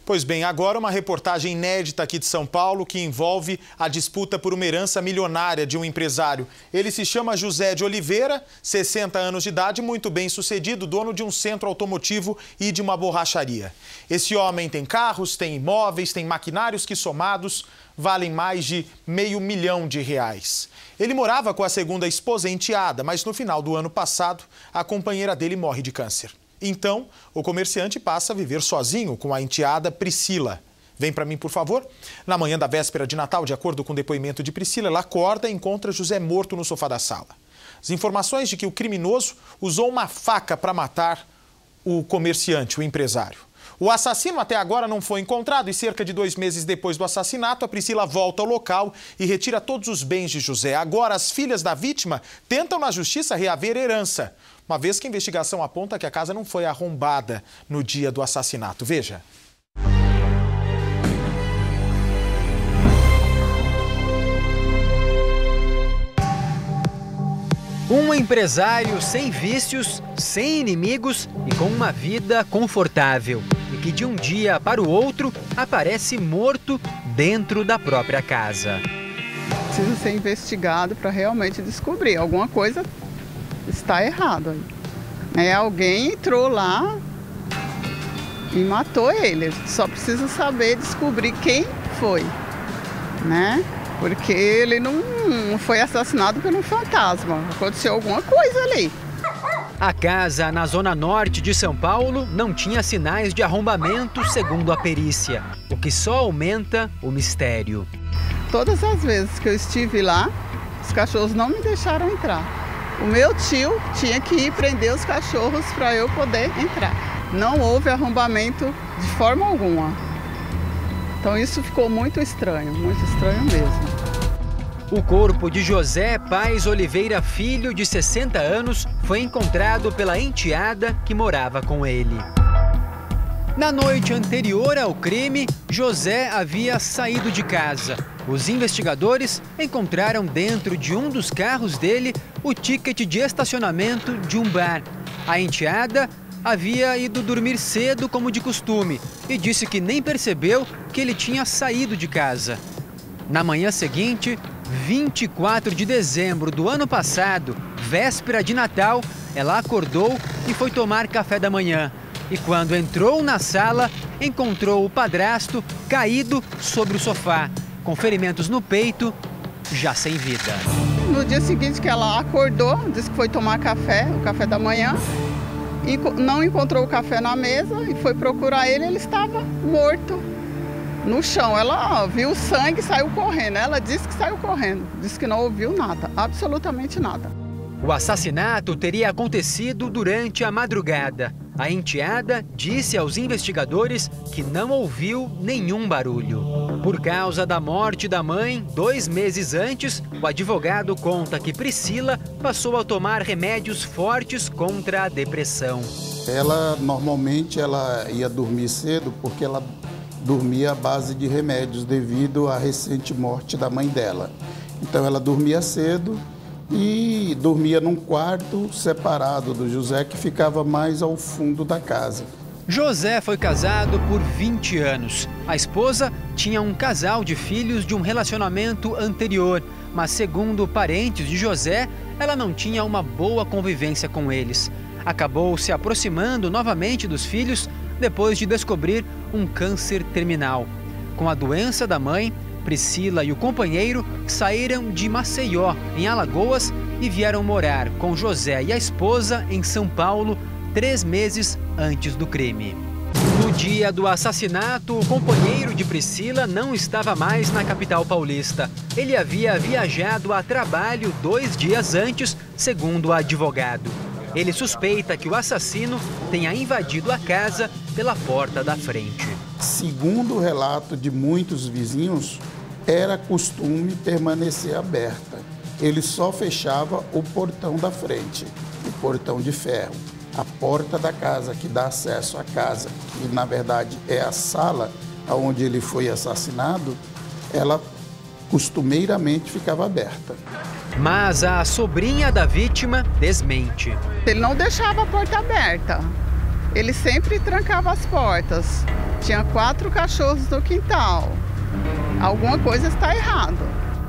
Pois bem, agora uma reportagem inédita aqui de São Paulo que envolve a disputa por uma herança milionária de um empresário. Ele se chama José de Oliveira, 60 anos de idade, muito bem sucedido, dono de um centro automotivo e de uma borracharia. Esse homem tem carros, tem imóveis, tem maquinários que somados valem mais de R$500 milhão. Ele morava com a segunda esposa enteada, mas no final do ano passado a companheira dele morre de câncer. Então, o comerciante passa a viver sozinho com a enteada Priscila. Vem para mim, por favor. Na manhã da véspera de Natal, de acordo com o depoimento de Priscila, ela acorda e encontra José morto no sofá da sala. As informações de que o criminoso usou uma faca para matar o comerciante, o empresário. O assassino até agora não foi encontrado e cerca de 2 meses depois do assassinato, a Priscila volta ao local e retira todos os bens de José. Agora, as filhas da vítima tentam na justiça reaver herança, uma vez que a investigação aponta que a casa não foi arrombada no dia do assassinato. Veja. Um empresário sem vícios, sem inimigos e com uma vida confortável. E que de um dia para o outro aparece morto dentro da própria casa. Precisa ser investigado para realmente descobrir. Alguma coisa está errada. Alguém entrou lá e matou ele. Só precisa saber descobrir quem foi, né? Porque ele não foi assassinado por um fantasma. Aconteceu alguma coisa ali. A casa na zona norte de São Paulo não tinha sinais de arrombamento, segundo a perícia, o que só aumenta o mistério. Todas as vezes que eu estive lá, os cachorros não me deixaram entrar. O meu tio tinha que ir prender os cachorros para eu poder entrar. Não houve arrombamento de forma alguma. Então isso ficou muito estranho mesmo. O corpo de José Paes Oliveira Filho, de 60 anos, foi encontrado pela enteada que morava com ele. Na noite anterior ao crime, José havia saído de casa. Os investigadores encontraram dentro de um dos carros dele o ticket de estacionamento de um bar. A enteada havia ido dormir cedo como de costume e disse que nem percebeu que ele tinha saído de casa. Na manhã seguinte, 24 de dezembro do ano passado, véspera de Natal, ela acordou e foi tomar café da manhã. E quando entrou na sala, encontrou o padrasto caído sobre o sofá, com ferimentos no peito, já sem vida. No dia seguinte que ela acordou, disse que foi tomar café, o café da manhã, e não encontrou o café na mesa e foi procurar ele estava morto no chão. Ela viu sangue e saiu correndo. Ela disse que saiu correndo, disse que não ouviu nada, absolutamente nada. O assassinato teria acontecido durante a madrugada. A enteada disse aos investigadores que não ouviu nenhum barulho. Por causa da morte da mãe, 2 meses antes, o advogado conta que Priscila passou a tomar remédios fortes contra a depressão. Ela, normalmente, ela ia dormir cedo porque ela dormia à base de remédios devido à recente morte da mãe dela. Então ela dormia cedo e dormia num quarto separado do José, que ficava mais ao fundo da casa. José foi casado por 20 anos. A esposa tinha um casal de filhos de um relacionamento anterior, mas segundo parentes de José, ela não tinha uma boa convivência com eles. Acabou se aproximando novamente dos filhos depois de descobrir um câncer terminal. Com a doença da mãe, Priscila e o companheiro saíram de Maceió, em Alagoas, e vieram morar com José e a esposa em São Paulo 3 meses antes do crime. No dia do assassinato, o companheiro de Priscila não estava mais na capital paulista. Ele havia viajado a trabalho 2 dias antes, segundo o advogado. Ele suspeita que o assassino tenha invadido a casa pela porta da frente. Segundo o relato de muitos vizinhos, era costume permanecer aberta. Ele só fechava o portão da frente, o portão de ferro. A porta da casa que dá acesso à casa, que na verdade é a sala onde ele foi assassinado, ela costumeiramente ficava aberta. Mas a sobrinha da vítima desmente. Ele não deixava a porta aberta. Ele sempre trancava as portas. Tinha 4 cachorros no quintal. Alguma coisa está errada.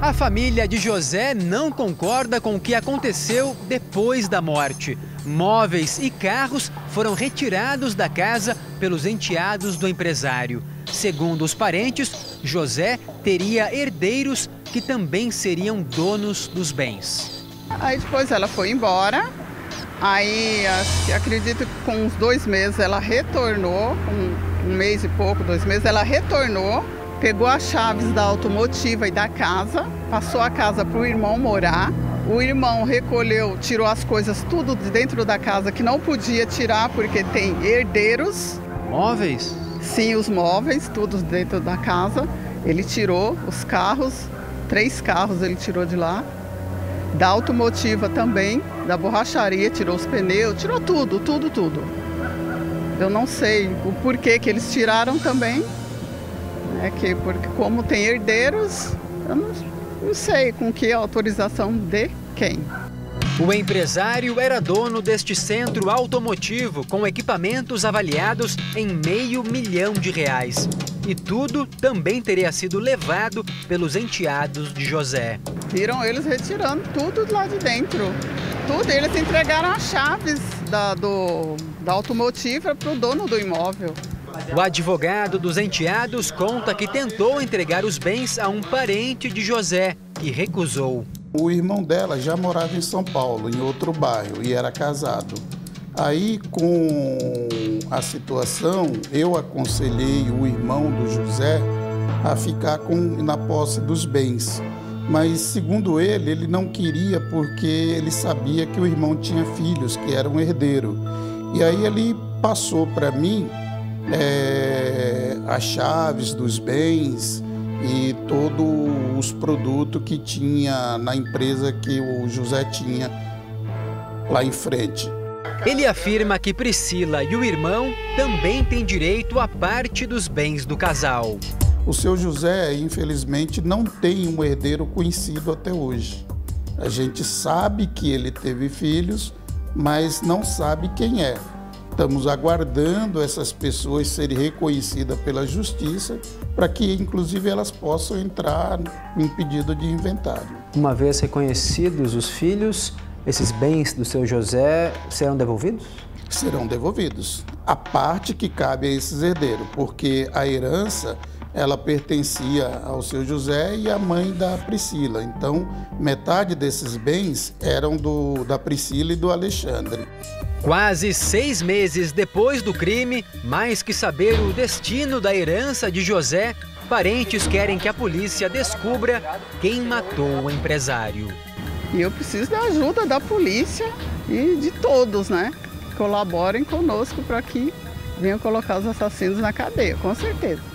A família de José não concorda com o que aconteceu depois da morte. Móveis e carros foram retirados da casa pelos enteados do empresário. Segundo os parentes, José teria herdeiros que também seriam donos dos bens. Aí depois ela foi embora. Aí acredito que com uns 2 meses ela retornou, com 1 mês e pouco, 2 meses, ela retornou. Pegou as chaves da automotiva e da casa, passou a casa para o irmão morar. O irmão recolheu, tirou as coisas tudo de dentro da casa que não podia tirar porque tem herdeiros. Móveis? Sim, os móveis, tudo dentro da casa. Ele tirou os carros, 3 carros ele tirou de lá. Da automotiva também, da borracharia, tirou os pneus, tirou tudo. Eu não sei o porquê que eles tiraram também. Porque como tem herdeiros, eu não sei com que autorização de quem. O empresário era dono deste centro automotivo com equipamentos avaliados em R$500 milhão. E tudo também teria sido levado pelos enteados de José. Viram eles retirando tudo lá de dentro. Tudo, eles entregaram as chaves da automotiva para o dono do imóvel. O advogado dos enteados conta que tentou entregar os bens a um parente de José e recusou. O irmão dela já morava em São Paulo, em outro bairro, e era casado. Aí, com a situação, eu aconselhei o irmão do José a ficar na posse dos bens. Mas, segundo ele não queria porque ele sabia que o irmão tinha filhos, que era um herdeiro. E aí ele passou para mim as chaves dos bens e todos os produtos que tinha na empresa que o José tinha lá em frente. Ele afirma que Priscila e o irmão também têm direito à parte dos bens do casal. O seu José, infelizmente, não tem um herdeiro conhecido até hoje. A gente sabe que ele teve filhos, mas não sabe quem é. Estamos aguardando essas pessoas serem reconhecidas pela justiça para que, inclusive, elas possam entrar em pedido de inventário. Uma vez reconhecidos os filhos, esses bens do seu José serão devolvidos? Serão devolvidos. A parte que cabe a esses herdeiros, porque a herança ela pertencia ao seu José e à mãe da Priscila. Então, metade desses bens eram da Priscila e do Alexandre. Quase 6 meses depois do crime, mais que saber o destino da herança de José, parentes querem que a polícia descubra quem matou o empresário. E eu preciso da ajuda da polícia e de todos, né? Que colaborem conosco para que venham colocar os assassinos na cadeia, com certeza.